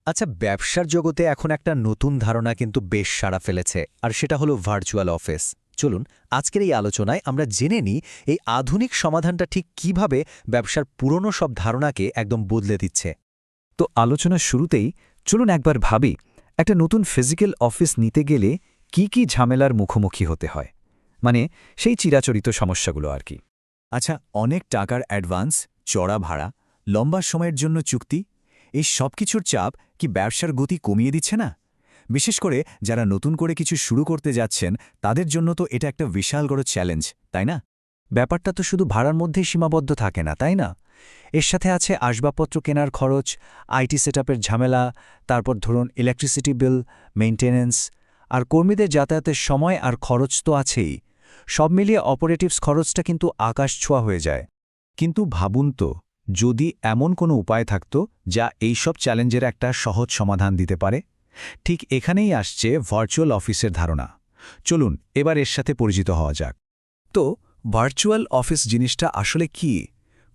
আচ্ছা, ব্যবসার জগতে এখন একটা নতুন ধারণা কিন্তু বেশ সাড়া ফেলেছে, আর সেটা হলো ভার্চুয়াল অফিস। চলুন আজকের এই আলোচনায় আমরা জেনে নিই এই আধুনিক সমাধানটা ঠিক কিভাবে ব্যবসার পুরনো সব ধারণাকে একদম বদলে দিচ্ছে। তো আলোচনার শুরুতেই চলুন একবার ভাবি একটা নতুন ফিজিক্যাল অফিস নিতে গেলে কি ঝামেলার মুখোমুখি হতে হয়, মানে সেই চিরাচরিত সমস্যাগুলো আর কি। আচ্ছা, অনেক টাকার অ্যাডভান্স, চড়া ভাড়া, লম্বা সময়ের জন্য চুক্তি, এই সব কিছুর চাপ কি ব্যবসার গতি কমিয়ে দিচ্ছে না? বিশেষ করে যারা নতুন করে কিছু শুরু করতে যাচ্ছেন তাদের জন্য তো এটা একটা বিশাল বড় চ্যালেঞ্জ, তাই না? ব্যাপারটা তো শুধু ভাড়ার মধ্যেই সীমাবদ্ধ থাকে না, তাই না? এর সাথে আছে আসবাবপত্র কেনার খরচ, আইটি সেটআপের ঝামেলা, তারপর ধরুন ইলেকট্রিসিটি বিল, মেইনটেন্যান্স, আর কর্মীদের যাতায়াতের সময় আর খরচ তো আছেই। সব মিলিয়ে অপারেটিভস খরচটা কিন্তু আকাশ ছোঁয়া হয়ে যায়। কিন্তু ভাবুন তো, যদি এমন কোনো উপায় থাকত যা এইসব চ্যালেঞ্জের একটা সহজ সমাধান দিতে পারে। ঠিক এখানেই আসছে ভার্চুয়াল অফিসের ধারণা। চলুন এবার এর সাথে পরিচিত হওয়া যাক। তো ভার্চুয়াল অফিস জিনিসটা আসলে কি?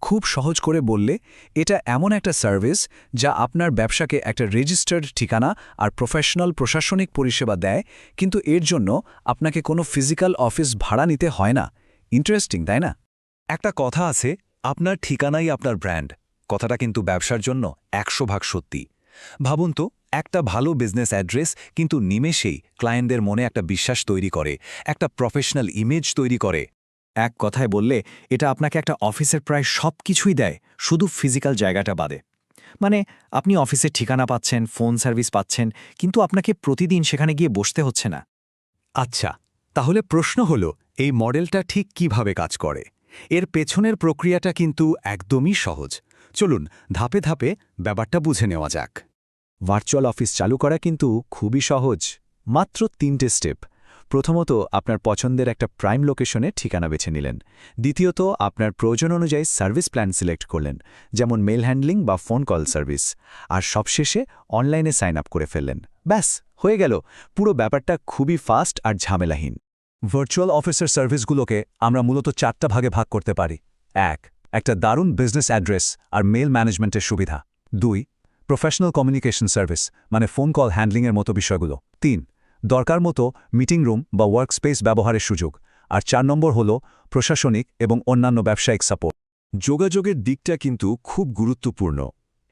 খুব সহজ করে বললে, এটা এমন একটা সার্ভিস যা আপনার ব্যবসাকে একটা রেজিস্টার্ড ঠিকানা আর প্রফেশনাল প্রশাসনিক পরিষেবা দেয়, কিন্তু এর জন্য আপনাকে কোনো ফিজিক্যাল অফিস ভাড়া নিতে হয় না। ইন্টারেস্টিং, তাই না? একটা কথা আছে, আপনার ঠিকানাই আপনার ব্র্যান্ড। কথাটা কিন্তু ব্যবসার জন্য 100% সত্যি। ভাবুন তো, একটা ভালো বিজনেস অ্যাড্রেস কিন্তু নিমেষেই ক্লায়েন্টদের মনে একটা বিশ্বাস তৈরি করে, একটা প্রফেশনাল ইমেজ তৈরি করে। এক কথায় বললে, এটা আপনাকে একটা অফিসের প্রায় সব কিছুই দেয়, শুধু ফিজিক্যাল জায়গাটা বাদে। মানে আপনি অফিসের ঠিকানা পাচ্ছেন, ফোন সার্ভিস পাচ্ছেন, কিন্তু আপনাকে প্রতিদিন সেখানে গিয়ে বসতে হচ্ছে না। আচ্ছা, তাহলে প্রশ্ন হলো, এই মডেলটা ঠিক কিভাবে কাজ করে? এর পেছনের প্রক্রিয়াটা কিন্তু একদমই সহজ। চলুন ধাপে ধাপে ব্যাপারটা বুঝে নেওয়া যাক। ভার্চুয়াল অফিস চালু করা কিন্তু খুবই সহজ। মাত্র 3টে স্টেপ। প্রথমত, আপনার পছন্দের একটা প্রাইম লোকেশনে ঠিকানা বেছে নিলেন। দ্বিতীয়ত, আপনার প্রয়োজন অনুযায়ী সার্ভিস প্ল্যান সিলেক্ট করলেন, যেমন মেল হ্যান্ডলিং বা ফোন কল সার্ভিস। আর সবশেষে অনলাইনে সাইন আপ করে ফেললেন। ব্যাস, হয়ে গেল। পুরো ব্যাপারটা খুবই ফাস্ট আর ঝামেলাহীন। ভার্চুয়াল অফিসের সার্ভিসগুলোকে আমরা মূলত 4টা ভাগে ভাগ করতে পারি। 1. একটা দারুণ বিজনেস অ্যাড্রেস আর মেল ম্যানেজমেন্টের সুবিধা। 2. প্রফেশনাল কমিউনিকেশন সার্ভিস, মানে ফোন কল হ্যান্ডলিংয়ের মতো বিষয়গুলো। 3. দরকার মতো মিটিং রুম বা ওয়ার্কস্পেস ব্যবহারের সুযোগ। আর 4 নম্বর হল প্রশাসনিক এবং অন্যান্য ব্যবসায়িক সাপোর্ট। যোগাযোগের দিকটা কিন্তু খুব গুরুত্বপূর্ণ।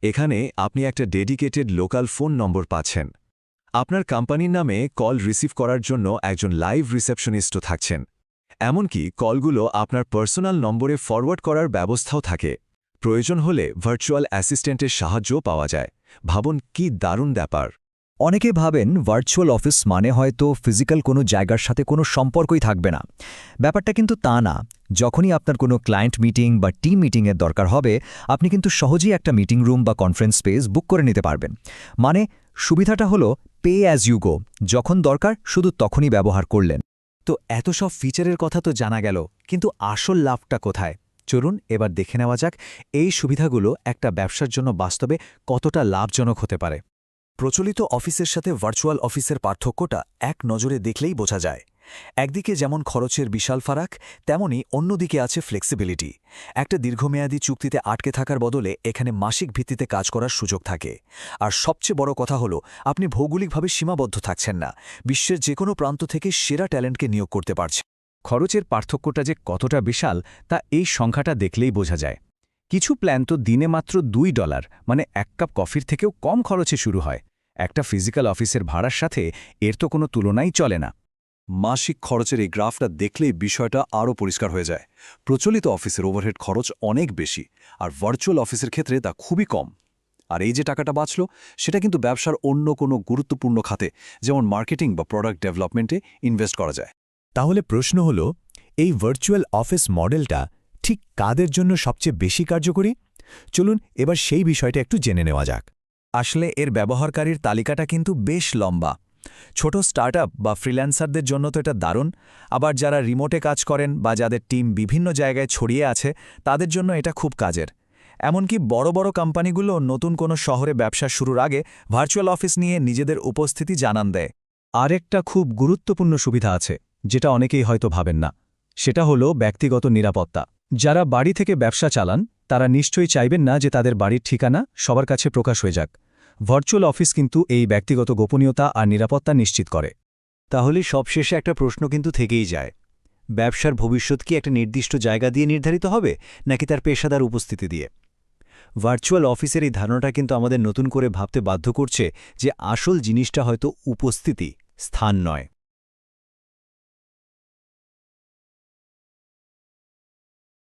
এখানে আপনি একটা ডেডিকেটেড লোকাল ফোন নম্বর পাচ্ছেন। আপনার কোম্পানির নামে কল রিসিভ করার জন্য একজন লাইভ রিসেপশনিস্টও থাকছেন। এমনকি কলগুলো আপনার পার্সোনাল নম্বরে ফরওয়ার্ড করার ব্যবস্থাও থাকে। প্রয়োজন হলে ভার্চুয়াল অ্যাসিস্ট্যান্টের সাহায্যও পাওয়া যায়। ভাবুন কি দারুণ ব্যাপার! অনেকে ভাবেন ভার্চুয়াল অফিস মানে হয়তো ফিজিক্যাল কোনো জায়গার সাথে কোনো সম্পর্কই থাকবে না। ব্যাপারটা কিন্তু তা না। যখনই আপনার কোনো ক্লায়েন্ট মিটিং বা টিম মিটিংয়ের দরকার হবে, আপনি কিন্তু সহজেই একটা মিটিং রুম বা কনফারেন্স স্পেস বুক করে নিতে পারবেন। মানে সুবিধাটা হলো পে অ্যাজ ইউ গো, যখন দরকার শুধু তখনই ব্যবহার করলেন। তো এত সব ফিচারের কথা তো জানা গেল, কিন্তু আসল লাভটা কোথায়? চলুন এবার দেখে নেওয়া যাক এই সুবিধাগুলো একটা ব্যবসার জন্য বাস্তবে কতটা লাভজনক হতে পারে। প্রচলিত অফিসের সাথে ভার্চুয়াল অফিসের পার্থক্যটা এক নজরে দেখলেই বোঝা যায়। একদিকে যেমন খরচের বিশাল ফারাক, তেমনি অন্যদিকে আছে ফ্লেক্সিবিলিটি। একটা দীর্ঘমেয়াদী চুক্তিতে আটকে থাকার বদলে এখানে মাসিক ভিত্তিতে কাজ করার সুযোগ থাকে। আর সবচেয়ে বড় কথা হলো, আপনি ভৌগোলিকভাবে সীমাবদ্ধ থাকছেন না, বিশ্বের যে কোনো প্রান্ত থেকে সেরা ট্যালেন্টকে নিয়োগ করতে পারছেন। খরচের পার্থক্যটা যে কতটা বিশাল তা এই সংখ্যাটা দেখলেই বোঝা যায়। কিছু প্ল্যান তো দিনে মাত্র $2, মানে 1 কাপ কফির থেকেও কম খরচে শুরু হয়। একটা ফিজিক্যাল অফিসের ভাড়ার সাথে এর তো কোনো তুলনাই চলে না। মাসিক খরচের এই গ্রাফটা দেখলেই বিষয়টা আরও পরিষ্কার হয়ে যায়। প্রচলিত অফিসের ওভারহেড খরচ অনেক বেশি, আর ভার্চুয়াল অফিসের ক্ষেত্রে তা খুবই কম। আর এই যে টাকাটা বাঁচল, সেটা কিন্তু ব্যবসার অন্য কোনো গুরুত্বপূর্ণ খাতে, যেমন মার্কেটিং বা প্রোডাক্ট ডেভেলপমেন্টে ইনভেস্ট করা যায়। তাহলে প্রশ্ন হলো, এই ভার্চুয়াল অফিস মডেলটা ঠিক কাদের জন্য সবচেয়ে বেশি কার্যকরী? চলুন এবার সেই বিষয়টা একটু জেনে নেওয়া যাক। আসলে এর ব্যবহারকারীর তালিকাটা কিন্তু বেশ লম্বা। ছোট স্টার্টআপ বা ফ্রিল্যান্সারদের জন্য তো এটা দারুণ। আবার যারা রিমোটে কাজ করেন বা যাদের টিম বিভিন্ন জায়গায় ছড়িয়ে আছে, তাদের জন্য এটা খুব কাজের। এমনকি বড় বড় কোম্পানিগুলো নতুন কোনো শহরে ব্যবসা শুরুর আগে ভার্চুয়াল অফিস নিয়ে নিজেদের উপস্থিতি জানান দেয়। আরেকটা খুব গুরুত্বপূর্ণ সুবিধা আছে, যেটা অনেকেই হয়তো ভাবেন না। সেটা হলো ব্যক্তিগত নিরাপত্তা। যারা বাড়ি থেকে ব্যবসা চালান, তারা নিশ্চয়ই চাইবেন না যে তাদের বাড়ির ঠিকানা সবার কাছে প্রকাশ হয়ে যাক। ভার্চুয়াল অফিস কিন্তু এই ব্যক্তিগত গোপনীয়তা আর নিরাপত্তা নিশ্চিত করে। তাহলে সবশেষে একটা প্রশ্ন কিন্তু থেকেই যায়, ব্যবসার ভবিষ্যৎ কি একটা নির্দিষ্ট জায়গা দিয়ে নির্ধারিত হবে নাকি তার পেশাদার উপস্থিতি দিয়ে? ভার্চুয়াল অফিসের এই ধারণাটা কিন্তু আমাদের নতুন করে ভাবতে বাধ্য করছে যে আসল জিনিসটা হয়তো উপস্থিতি, স্থান নয়।